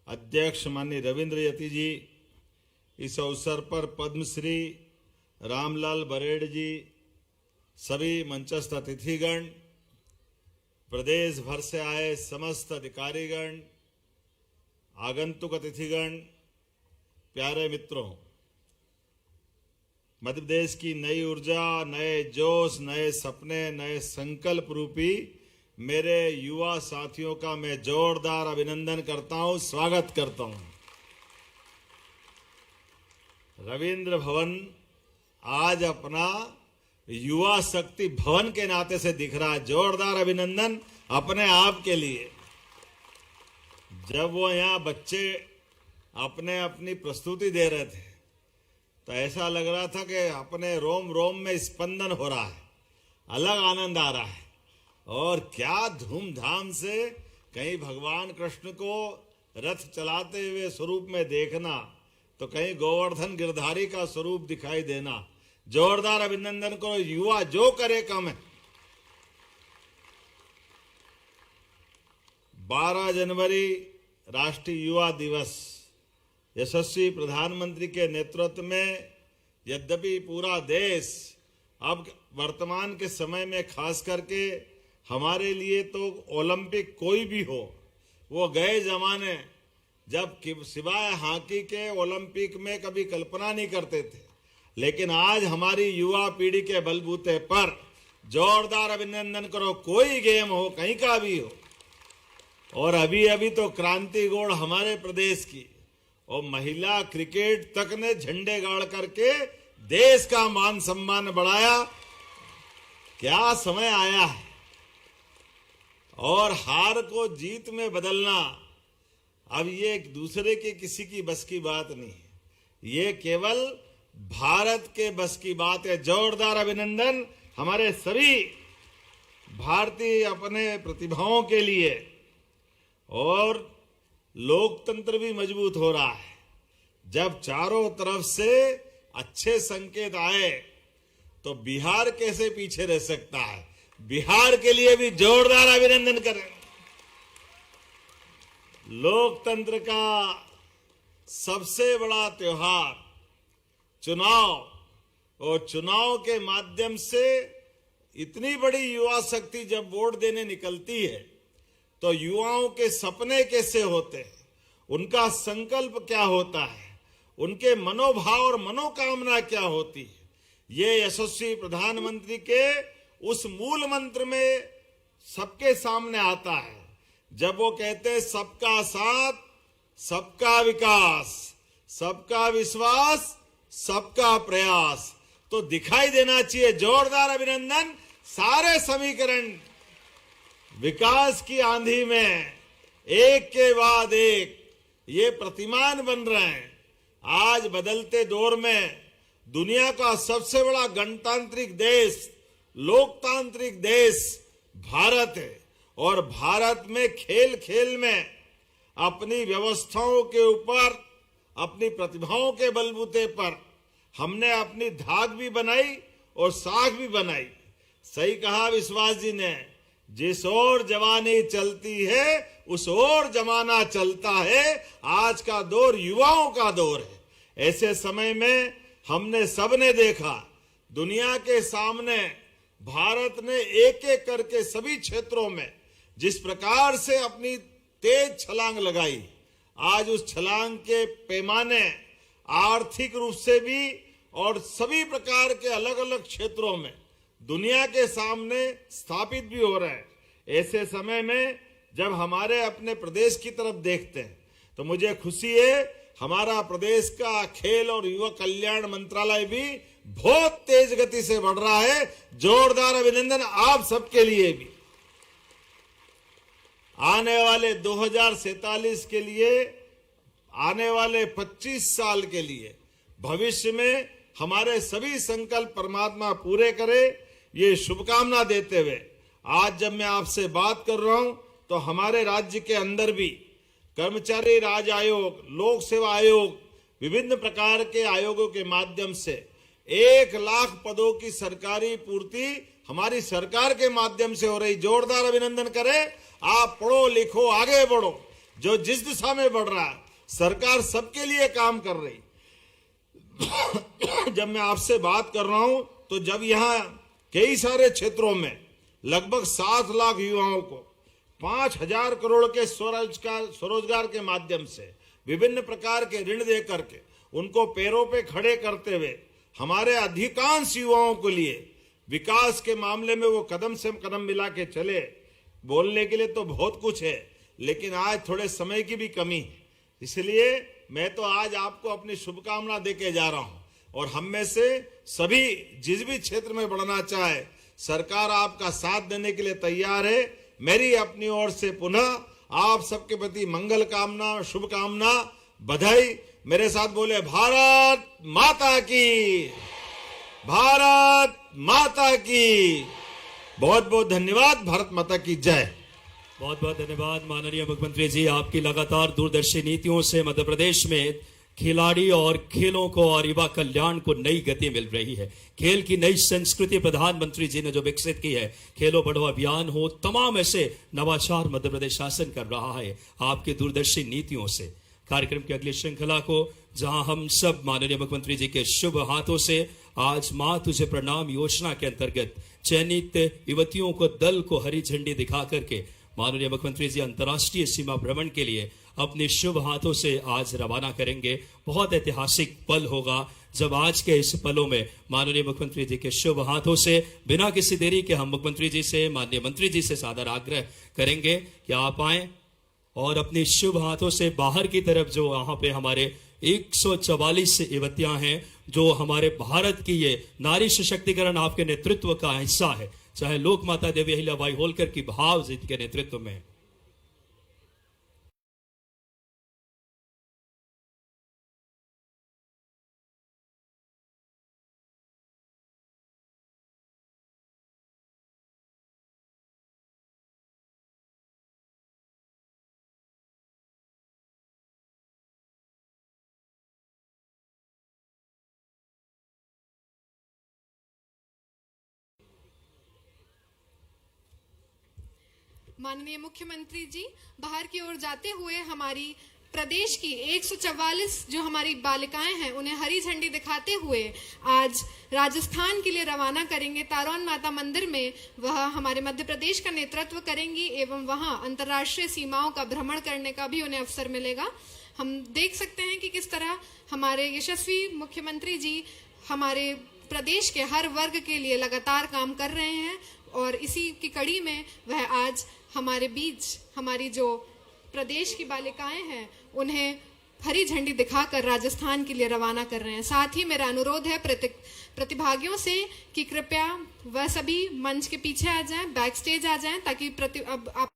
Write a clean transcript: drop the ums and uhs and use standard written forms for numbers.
अध्यक्ष माननीय रविंद्र यति जी, इस अवसर पर पद्मश्री रामलाल बरेड जी, सभी मंचस्थ अतिथिगण, प्रदेश भर से आए समस्त अधिकारीगण, आगंतुक अतिथिगण, प्यारे मित्रों, मध्य प्रदेश की नई ऊर्जा, नए जोश, नए सपने, नए संकल्प रूपी मेरे युवा साथियों का मैं जोरदार अभिनंदन करता हूं, स्वागत करता हूं। रविंद्र भवन आज अपना युवा शक्ति भवन के नाते से दिख रहा है। जोरदार अभिनंदन अपने आप के लिए। जब वो यहाँ बच्चे अपनी प्रस्तुति दे रहे थे तो ऐसा लग रहा था कि अपने रोम रोम में स्पंदन हो रहा है, अलग आनंद आ रहा है। और क्या धूमधाम से कहीं भगवान कृष्ण को रथ चलाते हुए स्वरूप में देखना, तो कहीं गोवर्धन गिरधारी का स्वरूप दिखाई देना। जोरदार अभिनंदन करो, युवा जो करे कम है। 12 जनवरी राष्ट्रीय युवा दिवस, यशस्वी प्रधानमंत्री के नेतृत्व में यद्यपि पूरा देश अब वर्तमान के समय में खास करके हमारे लिए तो ओलंपिक कोई भी हो, वो गए जमाने जब सिवाय हॉकी के ओलंपिक में कभी कल्पना नहीं करते थे, लेकिन आज हमारी युवा पीढ़ी के बलबूते पर जोरदार अभिनंदन करो, कोई गेम हो, कहीं का भी हो। और अभी अभी तो क्रांति गोड़ हमारे प्रदेश की और महिला क्रिकेट तक ने झंडे गाड़ करके देश का मान सम्मान बढ़ाया। क्या समय आया है। और हार को जीत में बदलना अब ये एक दूसरे के किसी की बस की बात नहीं है, ये केवल भारत के बस की बात है। जोरदार अभिनंदन हमारे सभी भारतीय अपने प्रतिभाओं के लिए। और लोकतंत्र भी मजबूत हो रहा है। जब चारों तरफ से अच्छे संकेत आए तो बिहार कैसे पीछे रह सकता है। बिहार के लिए भी जोरदार अभिनंदन करें। लोकतंत्र का सबसे बड़ा त्योहार चुनाव, और चुनाव के माध्यम से इतनी बड़ी युवा शक्ति जब वोट देने निकलती है तो युवाओं के सपने कैसे होते हैं, उनका संकल्प क्या होता है, उनके मनोभाव और मनोकामना क्या होती है, ये यशस्वी प्रधानमंत्री के उस मूल मंत्र में सबके सामने आता है। जब वो कहते हैं सबका साथ, सबका विकास, सबका विश्वास, सबका प्रयास, तो दिखाई देना चाहिए। जोरदार अभिनंदन। सारे समीकरण विकास की आंधी में एक के बाद एक ये प्रतिमान बन रहे हैं। आज बदलते दौर में दुनिया का सबसे बड़ा गणतांत्रिक देश, लोकतांत्रिक देश भारत है। और भारत में खेल खेल में अपनी व्यवस्थाओं के ऊपर, अपनी प्रतिभाओं के बलबूते पर हमने अपनी धाक भी बनाई और साख भी बनाई। सही कहा विश्वास जी ने, जिस ओर जवानी चलती है उस ओर जमाना चलता है। आज का दौर युवाओं का दौर है। ऐसे समय में हमने सबने देखा दुनिया के सामने भारत ने एक एक करके सभी क्षेत्रों में जिस प्रकार से अपनी तेज छलांग लगाई। आज उस छलांग के पैमाने आर्थिक रूप से भी और सभी प्रकार के अलग अलग क्षेत्रों में दुनिया के सामने स्थापित भी हो रहे हैं। ऐसे समय में जब हमारे अपने प्रदेश की तरफ देखते हैं तो मुझे खुशी है, हमारा प्रदेश का खेल और युवा कल्याण मंत्रालय भी बहुत तेज गति से बढ़ रहा है। जोरदार अभिनंदन आप सबके लिए भी। आने वाले 2047 के लिए, आने वाले 25 साल के लिए, भविष्य में हमारे सभी संकल्प परमात्मा पूरे करे, ये शुभकामना देते हुए आज जब मैं आपसे बात कर रहा हूं तो हमारे राज्य के अंदर भी कर्मचारी राज आयोग, लोक सेवा आयोग, विभिन्न प्रकार के आयोगों के माध्यम से 1 लाख पदों की सरकारी पूर्ति हमारी सरकार के माध्यम से हो रही। जोरदार अभिनंदन करें। आप पढ़ो लिखो आगे बढ़ो, जो जिस दिशा में बढ़ रहा है, सरकार सबके लिए काम कर रही। जब मैं आपसे बात कर रहा हूं तो जब यहां कई सारे क्षेत्रों में लगभग 7 लाख युवाओं को 5,000 करोड़ के स्वरोजगार के माध्यम से विभिन्न प्रकार के ऋण दे करके उनको पैरों पे खड़े करते हुए हमारे अधिकांश युवाओं के लिए विकास के मामले में वो कदम से कदम मिला के चले। बोलने के लिए तो बहुत कुछ है, लेकिन आज थोड़े समय की भी कमी है, इसलिए मैं तो आज आपको अपनी शुभकामना देके जा रहा हूं। और हम में से सभी जिस भी क्षेत्र में बढ़ना चाहे, सरकार आपका साथ देने के लिए तैयार है। मेरी अपनी ओर से पुनः आप सबके प्रति मंगल कामना, शुभकामना, बधाई। मेरे साथ बोले भारत माता की, भारत माता की। बहुत बहुत धन्यवाद। भारत माता की जय। बहुत बहुत धन्यवाद माननीय मुख्यमंत्री जी। आपकी लगातार दूरदर्शी नीतियों से मध्य प्रदेश में खिलाड़ी और खेलों को और युवा कल्याण को नई गति मिल रही है। खेल की नई संस्कृति प्रधानमंत्री जी ने जो विकसित की है, खेलो बढ़ो अभियान हो, तमाम ऐसे नवाचार मध्य प्रदेश शासन कर रहा है आपकी दूरदर्शी नीतियों से। कार्यक्रम की अगली श्रृंखला को जहां हम सब माननीय मुख्यमंत्री जी के शुभ हाथों से आज मां तुझे प्रणाम योजना के अंतर्गत चयनित युवतियों को दल को हरी झंडी दिखा करके माननीय मुख्यमंत्री जी अंतर्राष्ट्रीय सीमा भ्रमण के लिए अपने शुभ हाथों से आज रवाना करेंगे। बहुत ऐतिहासिक पल होगा जब आज के इस पलों में माननीय मुख्यमंत्री जी के शुभ हाथों से बिना किसी देरी के हम मुख्यमंत्री जी से, माननीय मंत्री जी से सादर आग्रह करेंगे कि आप आए और अपने शुभ हाथों से बाहर की तरफ जो वहां पे हमारे 144 युवतियां हैं, जो हमारे भारत की ये नारी सशक्तिकरण आपके नेतृत्व का हिस्सा है, चाहे लोक माता देवी अहिल्याबाई होलकर की भाव जीत के नेतृत्व में। माननीय मुख्यमंत्री जी, बाहर की ओर जाते हुए हमारी प्रदेश की 144 जो हमारी बालिकाएं हैं उन्हें हरी झंडी दिखाते हुए आज राजस्थान के लिए रवाना करेंगे। तारौन माता मंदिर में वह हमारे मध्य प्रदेश का नेतृत्व करेंगी एवं वहां अंतर्राष्ट्रीय सीमाओं का भ्रमण करने का भी उन्हें अवसर मिलेगा। हम देख सकते हैं कि किस तरह हमारे यशस्वी मुख्यमंत्री जी हमारे प्रदेश के हर वर्ग के लिए लगातार काम कर रहे हैं और इसी की कड़ी में वह आज हमारे बीच हमारी जो प्रदेश की बालिकाएं हैं उन्हें हरी झंडी दिखाकर राजस्थान के लिए रवाना कर रहे हैं। साथ ही मेरा अनुरोध है प्रतिभागियों से कि कृपया वह सभी मंच के पीछे आ जाएं, बैक स्टेज आ जाएं, ताकि अब आप